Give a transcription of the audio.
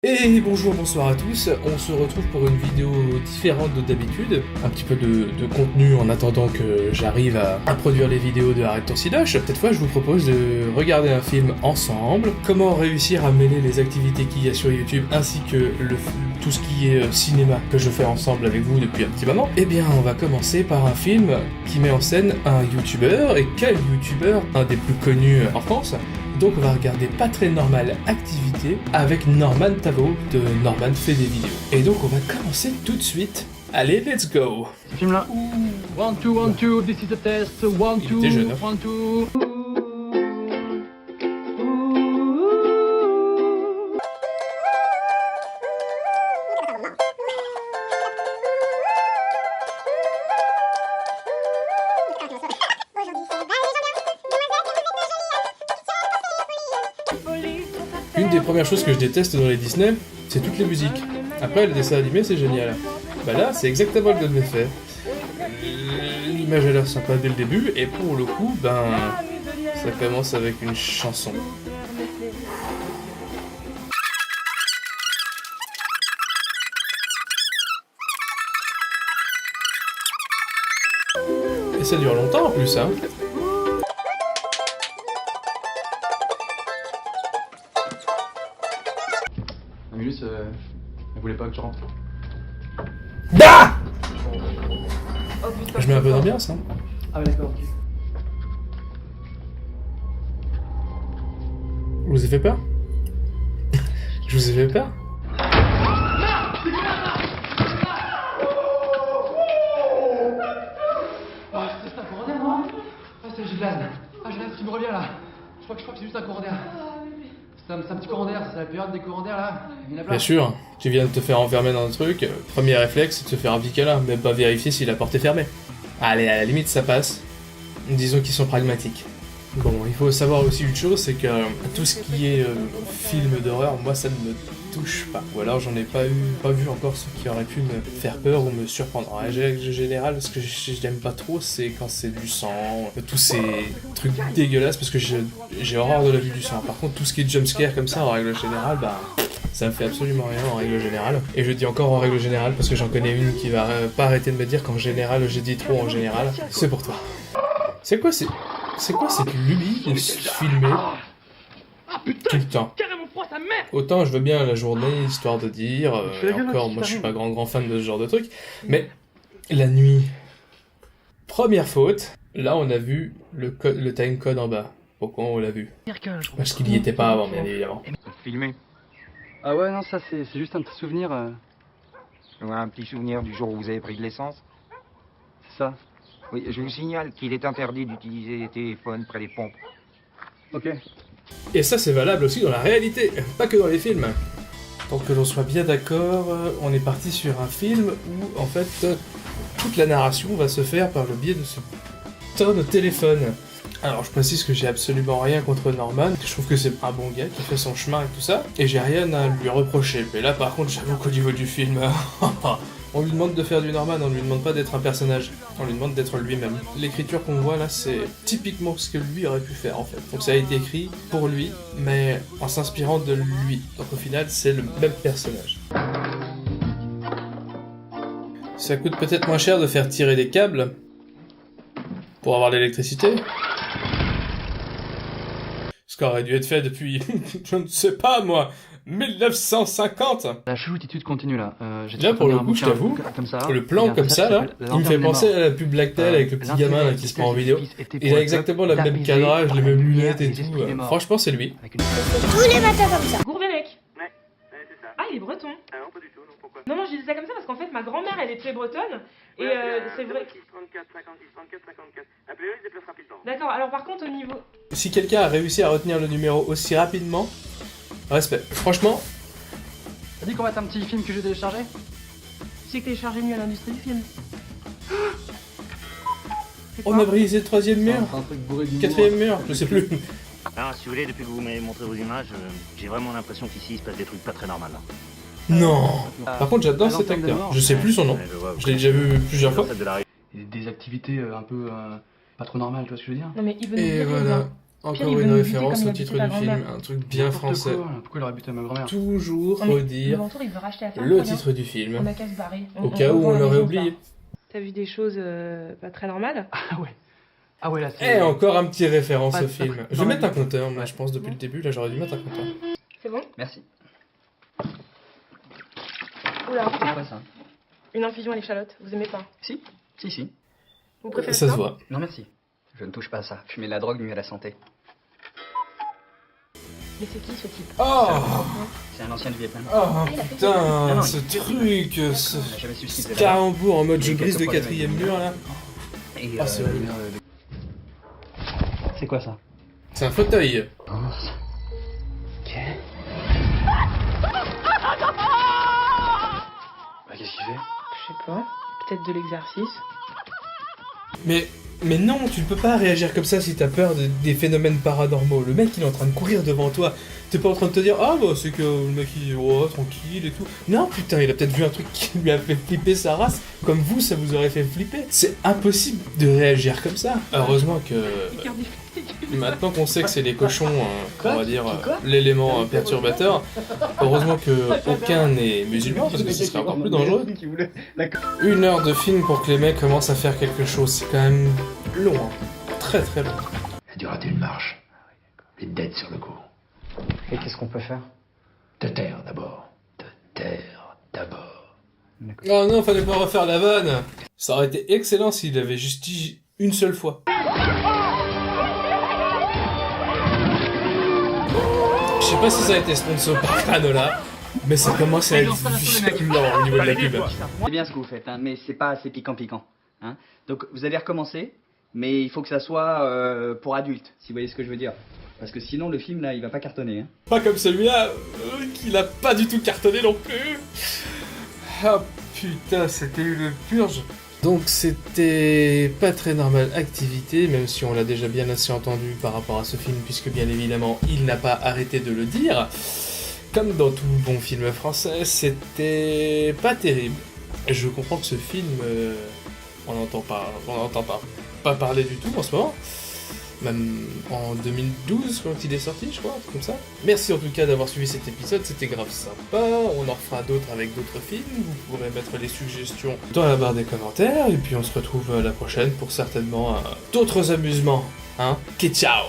Et bonjour, bonsoir à tous, on se retrouve pour une vidéo différente de d'habitude, un petit peu de contenu en attendant que j'arrive à produire les vidéos de Arrête ton Cidoche. Cette fois je vous propose de regarder un film ensemble, comment réussir à mêler les activités qu'il y a sur YouTube ainsi que tout ce qui est cinéma que je fais ensemble avec vous depuis un petit moment. Eh bien on va commencer par un film qui met en scène un YouTuber, et quel YouTuber? Un des plus connus en France. Donc on va regarder Pas très normal activité avec Norman Tavo de Norman fait des vidéos. Et donc on va commencer tout de suite. Allez, let's go. Ce film là. 1, 2, 1, 2, this is a test. 1, 2, 1, 2. Une des premières choses que je déteste dans les Disney, c'est toutes les musiques. Après, les dessins animés, c'est génial. Bah là, c'est exactement le même effet. L'image a l'air sympa dès le début, et pour le coup, ben, ça commence avec une chanson. Et ça dure longtemps en plus, hein. Mais juste, elle voulait pas que je rentre. Ah, je mets un peu d'ambiance, hein. Ah ouais, d'accord, ok. Je vous ai fait peur? Je vous ai fait peur? Ah, c'est un courant d'air, non? Ah, c'est Gilles. Ah, Gilles, tu me reviens là. Je crois que c'est juste un courant d'air. C'est un petit courant d'air, c'est la période des courants d'air là. Il y en a plein. Bien sûr, tu viens de te faire enfermer dans un truc, premier réflexe c'est de se faire un piquer là, même pas vérifier si la porte est fermée. Allez, à la limite ça passe. Disons qu'ils sont pragmatiques. Bon, il faut savoir aussi une chose, c'est que tout ce qui est film d'horreur, moi ça ne me touche pas. Ou alors j'en ai pas vu encore ceux qui auraient pu me faire peur ou me surprendre. En règle générale, ce que j'aime pas trop, c'est quand c'est du sang, tous ces trucs dégueulasses, parce que j'ai horreur de la vue du sang. Par contre, tout ce qui est jumpscare comme ça, en règle générale, bah, ça me fait absolument rien en règle générale. Et je dis encore en règle générale, parce que j'en connais une qui va pas arrêter de me dire qu'en général, j'ai dit trop en général. C'est pour toi. C'est quoi cette lubie de se filmer tout le temps? Autant je veux bien la journée, histoire de dire, et encore, moi je suis pas grand fan de ce genre de truc, mais la nuit, première faute, là on a vu le timecode en bas. Pourquoi on l'a vu? Parce qu'il y était pas avant, bien évidemment. Filmé. Ah ouais, non, ça c'est juste un petit souvenir. Ouais, un petit souvenir du jour où vous avez pris de l'essence. C'est ça. Oui, je vous signale qu'il est interdit d'utiliser les téléphones près des pompes. Ok. Et ça c'est valable aussi dans la réalité, pas que dans les films. Pour que l'on soit bien d'accord, on est parti sur un film où en fait toute la narration va se faire par le biais de ce putain de téléphone. Alors je précise que j'ai absolument rien contre Norman, je trouve que c'est un bon gars qui fait son chemin et tout ça, et j'ai rien à lui reprocher. Mais là par contre j'avoue qu'au niveau du film, on lui demande de faire du Norman, on lui demande pas d'être un personnage, on lui demande d'être lui-même. L'écriture qu'on voit là, c'est typiquement ce que lui aurait pu faire en fait. Donc ça a été écrit pour lui, mais en s'inspirant de lui. Donc au final, c'est le même personnage. Ça coûte peut-être moins cher de faire tirer des câbles pour avoir l'électricité. Ce qui aurait dû être fait depuis, je ne sais pas moi, 1950. La chouchoutitude continue là. Là pour le coup, je t'avoue, le plan comme ça là, il me fait penser à la pub Blacktail avec le petit gamin là, qui se prend en vidéo. Il a exactement le même cadrage, les mêmes lunettes et tout. Franchement, c'est lui. Tous les matins comme ça. Gourvenec. Ouais, c'est ça. Ah, il est breton. Ah non, pas du tout, non, pourquoi? Non, je disais ça comme ça parce qu'en fait, ma grand-mère, elle est très bretonne. Et c'est vrai. 34, 56, 34, 54. Appelez-le, il se déplace rapidement. D'accord, alors par contre, au niveau. Si quelqu'un a réussi à retenir le numéro aussi rapidement, respect. Franchement, T'as dit qu'on va être un petit film que j'ai téléchargé? J'ai téléchargé mieux à l'industrie du film. on a brisé le troisième mur, C'est un truc bourré d'humour. quatrième mur, je sais plus. Alors, si vous voulez, depuis que vous m'avez montré vos images, j'ai vraiment l'impression qu'ici, il se passe des trucs pas très normaux. Non. Par contre, j'adore cet acteur. Je sais plus son nom. Ouais, je vois, Je l'ai déjà vu plusieurs fois. de la Des activités un peu pas trop normales, tu vois ce que je veux dire? Non, mais il veut nous Et dire voilà. Encore il veut une nous buter référence comme il au a titre buté du ta film, grand-mère. un truc bien N'importe français. quoi. Pourquoi il aurait buté ma grand-mère? Toujours Non, mais redire le Ventoux, il veut racheter la ferme. le pour rien. titre du On film, a qu'à se barrer. au cas où revend on la l'aurait maison, oublié. ça. T'as vu des choses pas très normales? Ah ouais. Ah ouais, là c'est. Et encore un petit référence Ah, au film. d'accord. Je vais Non, mettre un mais- compteur, moi je pense depuis le début, là j'aurais dû mettre un compteur. C'est bon? Merci. Oula, C'est quoi ça? une infusion à l'échalote. Vous aimez pas? Si. Vous préférez Ça se voit. Non merci. Je ne touche pas à ça. Fumer de la drogue nuit à la santé. Mais c'est qui ce type? Oh, C'est un ancien du Vietnam. oh il a fait putain, Non, ce il- truc, On ce n'a jamais su ce qu'il faisait là. calembour en mode Il y je a brise quelques le problèmes quatrième avec lui. mur là. Et, Ah, c'est horrible. C'est quoi ça? C'est un fauteuil. Ok. Bah qu'est-ce qu'il fait? Je sais pas. Peut-être de l'exercice. Mais non, tu ne peux pas réagir comme ça si t'as peur des phénomènes paranormaux. Le mec il est en train de courir devant toi. T'es pas en train de te dire ah bah c'est que le mec il oh tranquille et tout. Non putain, il a peut-être vu un truc qui lui a fait flipper sa race, comme vous ça vous aurait fait flipper. C'est impossible de réagir comme ça. Heureusement que maintenant qu'on sait que c'est les cochons, on va dire l'élément perturbateur, heureusement que aucun n'est musulman parce que ce serait encore plus dangereux. 1 heure de film pour que les mecs commencent à faire quelque chose, c'est quand même long, hein. Très très long. J'ai dû rater une marche. Les dettes sur le coup. Et qu'est-ce qu'on peut faire? Te taire d'abord. Te taire d'abord. Oh non, fallait pas refaire la vanne. Ça aurait été excellent s'il avait juste dit une seule fois. Je sais pas si ça a été sponsor par Granola, mais ça commence à être violent au niveau de la pub. C'est bien ce que vous faites, hein, mais c'est pas assez piquant. Hein. Donc vous allez recommencer, mais il faut que ça soit pour adultes, si vous voyez ce que je veux dire. Parce que sinon le film là il va pas cartonner. Hein. Pas comme celui-là, qui n'a pas du tout cartonné non plus. Ah putain, c'était une purge. Donc c'était pas très normal activité, même si on l'a déjà bien assez entendu par rapport à ce film, puisque bien évidemment il n'a pas arrêté de le dire. Comme dans tout bon film français, c'était pas terrible. Je comprends que ce film, on n'entend pas parler du tout en ce moment. Même en 2012 quand il est sorti, je crois, un truc comme ça. Merci en tout cas d'avoir suivi cet épisode, c'était grave sympa. On en refera d'autres avec d'autres films. Vous pourrez mettre les suggestions dans la barre des commentaires. Et puis on se retrouve la prochaine pour certainement d'autres amusements. Hein? Ok, ciao!